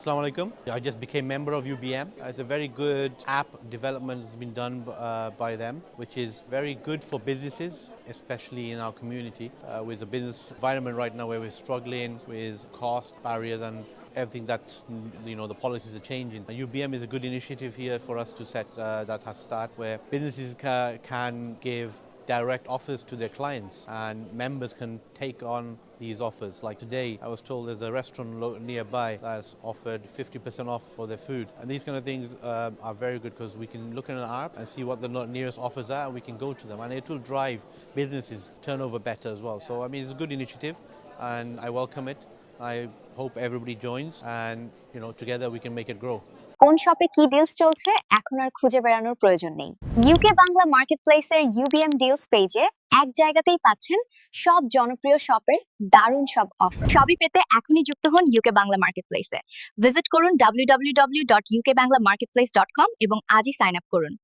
Assalamu alaikum. I just became member of UBM. It's a very good app development that's been done by them, which is very good for businesses, especially in our community, with the business environment right now where we're struggling with cost barriers and everything that the policies are changing. UBM is a good initiative here for us to set that start where businesses can give direct offers to their clients and members can take on these offers. Like today, I was told there's a restaurant nearby that's offered 50% off for their food. And these kind of things are very good because we can look in an app and see what the nearest offers are and we can go to them. And it will drive businesses turnover better as well. So, I mean, it's a good initiative and I welcome it. I hope everybody joins and, together we can make it grow. কোন শপে কি deals চলছে এখন আর খুঁজে বেড়ানোর প্রয়োজন নেই। UK Bangla মার্কেটপ্লেসের UBM deals পেজে এক জায়গাতেই পাচ্ছেন সব জনপ্রিয় শপের দারুণ সব অফার। সবই পেতে এখনই যুক্ত হন ইউকে বাংলা মার্কেটপ্লেসে। ভিজিট করুন www.ukbanglamarketplace.com এবং আজই সাইন আপ করুন।